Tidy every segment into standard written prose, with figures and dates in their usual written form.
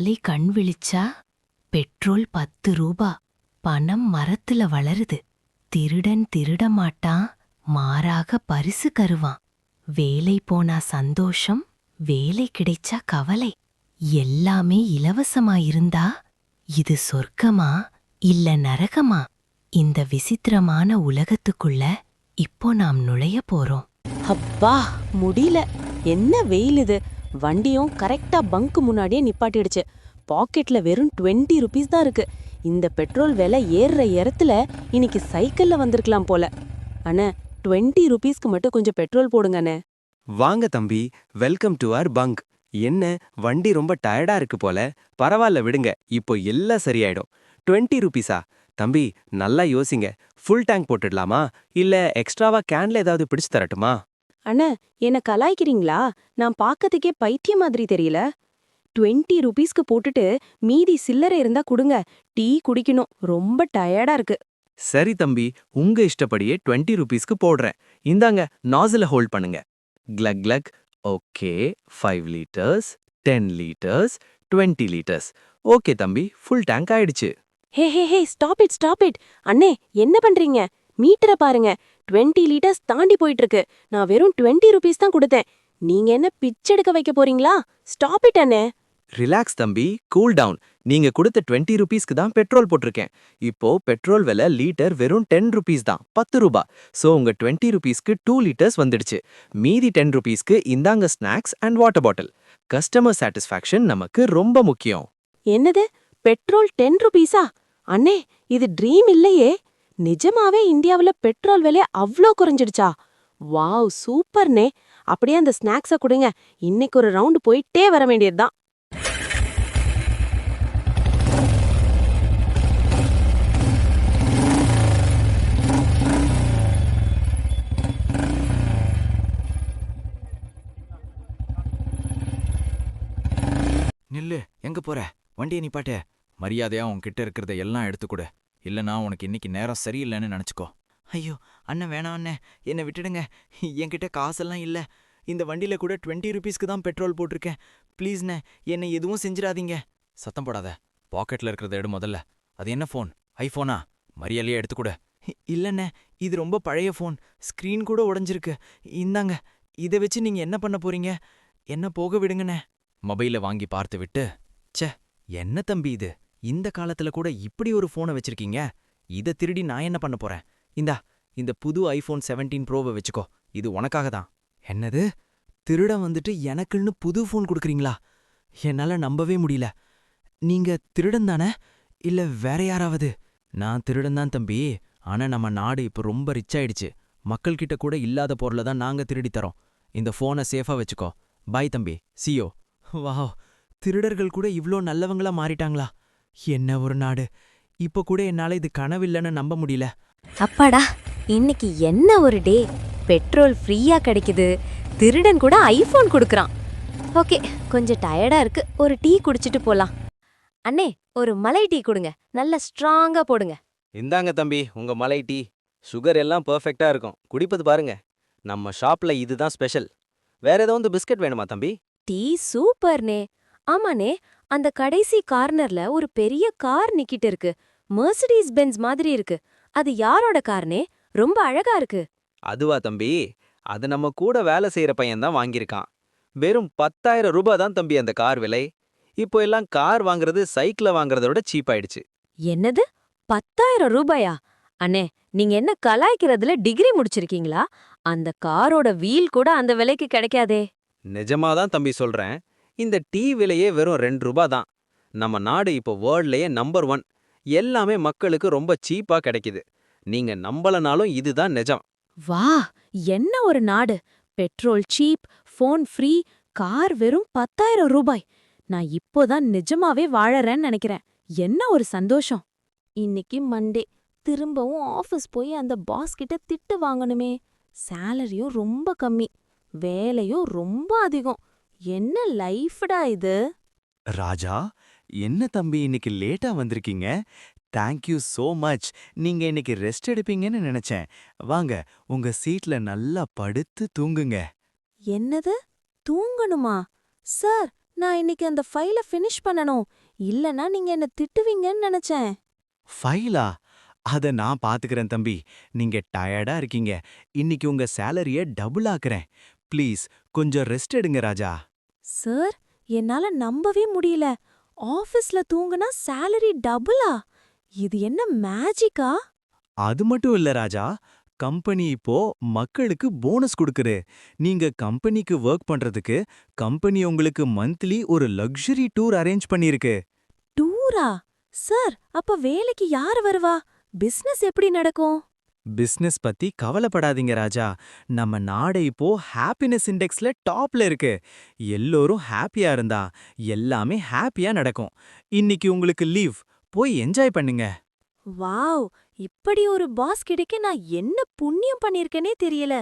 காலை கண் விழிச்சா பெட்ரோல் 10 ரூபா. பணம் மரத்துல வளருது. திருடன் திருட மாட்டான், மாறாக பரிசு கருவான். வேலை போனா சந்தோஷம், வேலை கிடைச்சா கவலை. எல்லாமே இலவசமாயிருந்தா இது சொர்க்கமா இல்ல நரகமா? இந்த விசித்திரமான உலகத்துக்குள்ள இப்போ நாம் நுழைய போறோம். அப்பா முடியல. என்ன வெயில் இது. வண்டியும் கரெக்டா பங்க் முன்னாடியே நிப்பாட்டிடுச்சு. பாக்கெட்ல வெறும் 20 ருபீஸ் தான் இருக்கு. இந்த பெட்ரோல் விலை ஏறுற இடத்துல இன்னைக்கு சைக்கிள்ல வந்திருக்கலாம் போல. அண்ணே, 20 ருபீஸ்க்கு மட்டும் கொஞ்சம் பெட்ரோல் போடுங்க அண்ணே. வாங்க தம்பி, வெல்கம் டு அவர் பங்க். என்ன வண்டி ரொம்ப டயர்டா இருக்கு போல. பரவாயில்ல விடுங்க, இப்போ எல்லாம் சரியாயிடும். 20 ருபீஸா? தம்பி நல்லா யோசிங்க. ஃபுல் டேங்க் போட்டுடலாமா இல்ல எக்ஸ்ட்ராவா கேன்ல ஏதாவது பிடிச்சு தரட்டுமா? அண்ணே, என்ன கலாய்க்கிறீங்களா? நான் பார்க்கறதுக்கே பைத்தியம் மாதிரி தெரியல. 20 ருபீஸ்க்கு போட்டுட்டு மீதி சில்லறை இருந்தா கொடுங்க. டீ குடிக்கணும், ரொம்ப டயர்டா இருக்கு. சரி தம்பி, உங்க இஷ்டப்படியே 20 ருபீஸ்க்கு போடுறேன். இந்தாங்க, நாசில ஹோல்ட் பண்ணுங்க. Clerk clerk. Okay, 5 litres, 10 litres, 20 litres. Okay தம்பி, ஃபுல் டேங்க் ஆயிடுச்சு. ஹே ஹே ஹே, ஸ்டாப் இட் ஸ்டாப் இட். அண்ணே, என்ன பண்றீங்க? மீட்டரை பாருங்க. 20 லிட்டர்ஸ் தாண்டி போயிட்டு இருக்கு. நான் வெறும் 20 ருபீஸ் தான் கொடுத்தேன். நீங்க என்ன பிச்செடுக்க வைக்க போறீங்களா? ஸ்டாப் இட் அண்ணே. ரிலாக்ஸ் தம்பி, கூல் டவுன். நீங்க கொடுத்த 20 ருபீஸ்க்கு தான் பெட்ரோல் போட்டிருக்கேன். இப்போ பெட்ரோல் விலை லீட்டர் வெறும் 10 ருபீஸ் தான், 10 ரூபா. சோ உங்க 20 ருபீஸ்க்கு 2 லிட்டர்ஸ் வந்துடுச்சு. மீதி 10 ருபீஸ்க்கு இந்தாங்க snacks and water bottle. Customer satisfaction நமக்கு ரொம்ப முக்கியம். என்னது, பெட்ரோல் 10 ருபீஸா? அண்ணே, இது ட்ரீம் இல்லையே. நிஜமாவே இந்தியாவுல பெட்ரோல் விலை அவ்ளோ குறைஞ்சிடுச்சா? வாவ், சூப்பர்னே. அப்படியே அந்த ஸ்நாக்ஸ கொடுங்க. இன்னைக்கு ஒரு ரவுண்டு போயிட்டே வர வேண்டியதுதான். நில்லு, எங்க போற? வண்டியை நிப்பாட்டு. மரியாதையா உன்கிட்ட இருக்கிறத எல்லாம் எடுத்துக்கொடு. இல்லனா உனக்கு இன்னைக்கு நேரம் சரியில்லைன்னு நினைச்சுக்கோ. ஐயோ அண்ணன், வேணாம் அண்ணே, என்னை விட்டுடுங்க. என்கிட்ட காசெல்லாம் இல்ல. இந்த வண்டியில கூட 20 ருபீஸ்க்கு தான் பெட்ரோல் போட்டிருக்கேன். ப்ளீஸ்ண்ணே, என்னை எதுவும் செஞ்சிடாதீங்க. சத்தம் போடாத. பாக்கெட்ல இருக்கிறத எடு முதல்ல. அது என்ன ஃபோன்? ஐஃபோனா? மரியாதையா எடுத்துக்கொடு. இல்லண்ணே, இது ரொம்ப பழைய ஃபோன். ஸ்க்ரீன் கூட உடைஞ்சிருக்கு. இந்தாங்க, இதை வச்சு நீங்க என்ன பண்ண போறீங்க? என்ன போக விடுங்கண்ணே. மொபைல வாங்கி பார்த்து விட்டு, ச்சே, என்ன தம்பி இது? இந்த காலத்துல கூட இப்படி ஒரு ஃபோனை வச்சிருக்கீங்க. இதை திருடி நான் என்ன பண்ண போறேன்? இந்தா, இந்த புது ஐஃபோன் 17 ப்ரோவை வச்சுக்கோ. இது உனக்காக தான். என்னது, திருடன் வந்துட்டு எனக்குன்னு புது ஃபோன் கொடுக்குறீங்களா? என்னால நம்பவே முடியல. நீங்க திருடன் தானே, இல்ல வேற யாராவது? நான் திருடன் தான் தம்பி. ஆனா நம்ம நாடு இப்ப ரொம்ப ரிச் ஆயிடுச்சு. மக்கள்கிட்ட கூட இல்லாத பொருளை தான் நாங்க திருடி தரோம். இந்த ஃபோனை சேஃபா வச்சுக்கோ. பாய் தம்பி, சியோ. வாவ், திருடர்கள் கூட இவ்ளோ நல்லவங்களா மாறிட்டாங்களா? என்ன ஒரு நாடு! இப்ப கூட என்னால இது கனவில்லைன்னு நம்ப முடியல. அப்பாடா, இன்னைக்கு என்ன ஒரு டே. பெட்ரோல் ஃப்ரீயா கிடைக்குது. திருடன் கூட ஐபோன் கொடுக்கறான். ஓகே, கொஞ்சம் டயர்டா இருக்கு. ஒரு டீ குடிச்சிட்டு போலாம். அண்ணே, ஒரு மலை டீ கொடுங்க. நல்ல ஸ்ட்ராங்கா போடுங்க. இந்தாங்க தம்பி, உங்க மலை டீ. சுகர் எல்லாம் பெர்ஃபெக்ட்டா இருக்கும். குடிப்பது பாருங்க. நம்ம ஷாப்ல இதுதான் ஸ்பெஷல். வேற ஏதாவது பிஸ்கட் வேணுமா தம்பி? டீ சூப்பர்னே. ஆமாண்ணே, அந்த கடைசி கார்னர்ல ஒரு பெரிய கார் நிக்கிட்டு இருக்கு. மெர்சிடிஸ் பென்ஸ் மாதிரி இருக்கு. அது யாரோட கார்னே? ரொம்ப அழகா இருக்கு. அதுவா தம்பி? அது நம்ம கூட வேலை செய்யற பையன் தான் வாங்கியிருக்கான். வெறும் 10,000 ரூபாய் தான் தம்பி அந்த கார் விலை. இப்போ எல்லாம் கார் வாங்குறது சைக்கிள வாங்குறத விட சீப் ஆயிடுச்சு. என்னது, 10,000 ரூபாயா? அண்ணே, நீங்க என்ன கலாய்க்கிறதுல டிகிரி முடிச்சிருக்கீங்களா? அந்த காரோட வீல் கூட அந்த விலைக்கு கிடைக்காதே. நிஜமாதான் தம்பி சொல்றேன். இந்த டீ விலையே வெறும் 2 ரூபாய் தான். நம்ம நாடு இப்போ வேர்ல்ட்லயே நம்பர் 1. எல்லாமே மக்களுக்கு ரொம்ப சீப்பா கிடைக்குது. நீங்க நம்பலனாலும் இதுதான் நிஜம். வா, என்ன ஒரு நாடு. Petrol cheap, phone free, car வெறும் 10,000 ரூபாய். நான் இப்போதான் நிஜமாவே வாழறேன்னு நினைக்கிறேன். என்ன ஒரு சந்தோஷம். இன்னைக்கு மண்டே. திரும்பவும் ஆஃபீஸ் போய் அந்த பாஸ் கிட்ட திட்டு வாங்கணுமே. சேலரியும் ரொம்ப கம்மி, வேலையும் ரொம்ப அதிகம். என்ன லைஃப்டா இது? ராஜா, என்ன தம்பி இன்னைக்கு லேட்டா வந்திருக்கீங்க? Thank you so much. நீங்க இன்னைக்கு ரெஸ்ட் எடுப்பீங்கன்னு நினைச்சேன். வாங்க, உங்க சீட்ல நல்லா படுத்து தூங்குங்க. என்னது, தூங்கணுமா? சார், நான் இன்னைக்கு அந்த ஃபைல ஃபினிஷ் பண்ணணும். இல்லனா நீங்க என்ன திட்டுவீங்கன்னு நினைச்சேன். ஃபைலா? அத நான் பாத்துக்கிறேன் தம்பி. நீங்க டயர்டா இருக்கீங்க. இன்னைக்கு உங்க சேலரிய டபுள் ஆக்குறேன். ப்ளீஸ் கொஞ்சம் ரெஸ்ட் எடுங்க ராஜா. சார், என்னால நம்பவே முடியல. ஆபீஸ்ல தூங்குனா salary டபுளா? இது என்ன மேஜிக்கா? அது மட்டும் இல்ல ராஜா. கம்பெனி இப்போ மக்களுக்கு போனஸ் குடுக்குது. நீங்க கம்பெனிக்கு வொர்க் பண்றதுக்கு கம்பெனி உங்களுக்கு மந்த்லி ஒரு லக்ஸரி டூர் அரேஞ்ச் பண்ணிருக்கு. டூரா? சார், அப்ப வேலைக்கு யார் வருவா? பிசினஸ் எப்படி நடக்கும்? பிசினஸ் பத்தி கவலைப்படாதீங்க ராஜா. நம்ம நாடு இப்போ ஹாப்பினஸ் இண்டெக்ஸ்ல டாப்ல இருக்கு. எல்லோரும் ஹாப்பியா இருந்தா எல்லாமே ஹாப்பியா நடக்கும். இன்னைக்கு உங்களுக்கு லீவ். போய் என்ஜாய் பண்ணுங்க. வாவ்! இப்படி ஒரு பாஸ் கிடைக்க நான் என்ன புண்ணியம் பண்ணிருக்கேனே தெரியல.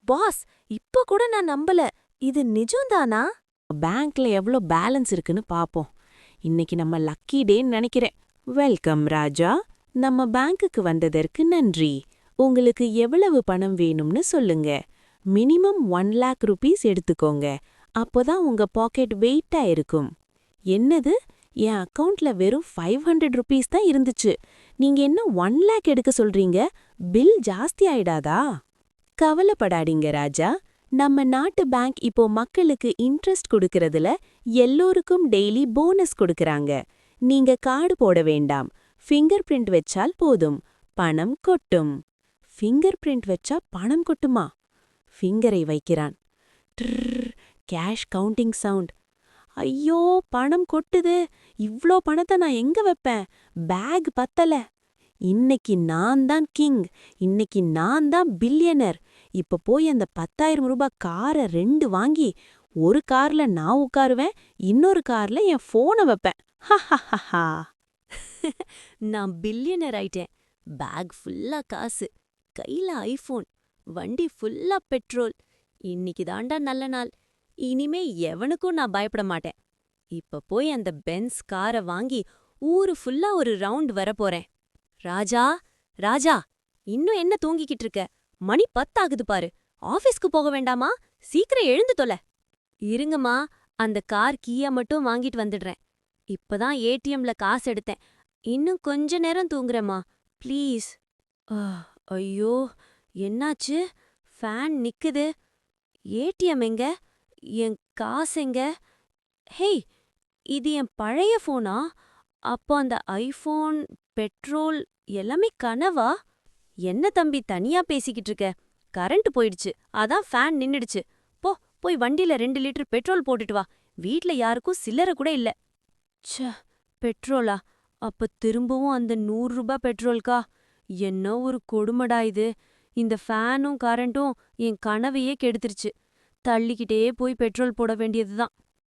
பாஸ், இப்ப கூட நான் நம்பல. இது நிஜம்தானா? பேங்க்ல எவ்ளோ பேலன்ஸ் இருக்குன்னு பாப்போம். இன்னைக்கு நம்ம லக்கி டேன்னு நினைக்கிறேன். வெல்கம் ராஜா. நம்ம பேங்க்குக்கு வந்ததற்கு நன்றி. உங்களுக்கு எவ்வளவு பணம் வேணும்னு சொல்லுங்க. மினிமம் 1 lakh rupees எடுத்துக்கோங்க. அப்போதான் உங்க பாக்கெட் வெயிட்டா இருக்கும். என்னது? என் அக்கவுண்ட்ல வெறும் 500 rupees தான் இருந்துச்சு. நீங்க என்ன 1 lakh எடுக்க சொல்றீங்க? பில் ஜாஸ்தி ஆயிடாதா? கவலைப்படாதீங்க ராஜா. நம்ம நாட்டு பேங்க் இப்போ மக்களுக்கு இன்ட்ரெஸ்ட் கொடுக்கறதுல எல்லோருக்கும் டெய்லி போனஸ் கொடுக்கறாங்க. நீங்க கார்டு போட வேண்டாம். ஃபிங்கர் பிரிண்ட் வச்சால் போதும். பணம் கொட்டும். ஃபிங்கர் பிரிண்ட் வச்சா பணம் கொட்டுமா? ஃபிங்கரை வைக்கிறான். ட்ரர், கேஷ் கவுண்டிங் சவுண்ட். ஐயோ, பணம் கொட்டுது. இவ்ளோ பணத்தை நான் எங்க வைப்பேன்? பேக் பத்தல. இன்னைக்கு நான் தான் கிங். இன்னைக்கு நான் தான் பில்லியனர். இப்ப போய் அந்த 10,000 ரூபாய் காரை 2 வாங்கி, ஒரு கார்ல நான் உட்காருவேன், இன்னொரு கார்ல என் போனை வைப்பேன். ஹஹஹஹா. நான் பில்லியனர் ஆயிட்டேன். பேக் ஃபுல்லா காசு, கையில ஐபோன், வண்டி ஃபுல்லா பெட்ரோல். இன்னைக்கு தாண்டா நல்ல நாள். இனிமே எவனுக்கும் நான் பயப்பட மாட்டேன். இப்ப போய் அந்த பென்ஸ் காரை வாங்கி ஊரு ஃபுல்லா ஒரு ரவுண்ட் வரப்போறேன். ராஜா, ராஜா, இன்னும் என்ன தூங்கிக்கிட்டு இருக்க? மணி 10 ஆகுது பாரு. ஆபீஸ்க்கு போக வேண்டாமா? சீக்கிரம் எழுந்து தொலை. இருங்கம்மா, அந்த கார் கீயா மட்டும் வாங்கிட்டு வந்துடுறேன். இப்பதான் ஏடிஎம்ல காசு எடுத்தேன். இன்னும் கொஞ்ச நேரம் தூங்குறேம்மா, ப்ளீஸ். ஐயோ, என்னாச்சு? ஃபேன் நிக்குது. ஏடிஎம் எங்க? என் காசு எங்க? ஹேய், இது என் பழைய ஃபோனா? அப்போ அந்த ஐபோன், பெட்ரோல் எல்லாமே கனவா? என்ன தம்பி தனியா பேசிக்கிட்டு இருக்க? கரண்ட் போயிடுச்சு, அதான் ஃபேன் நின்னுடுச்சு. போய் வண்டியில 2 லிட்டர் பெட்ரோல் போட்டுட்டு வா. வீட்ல யாருக்கும் சில்லறை கூட இல்ல. ச்சே, பெட்ரோலா? அப்ப திரும்பவும் அந்த 100 ரூபாய் பெட்ரோல்கா? என்ன ஒரு கொடுமடா இது. இந்த ஃபேனும் கரண்ட்டும் என் கனவையே கெடுத்துருச்சு. தள்ளிக்கிட்டே போய் பெட்ரோல் போட வேண்டியதுதான்.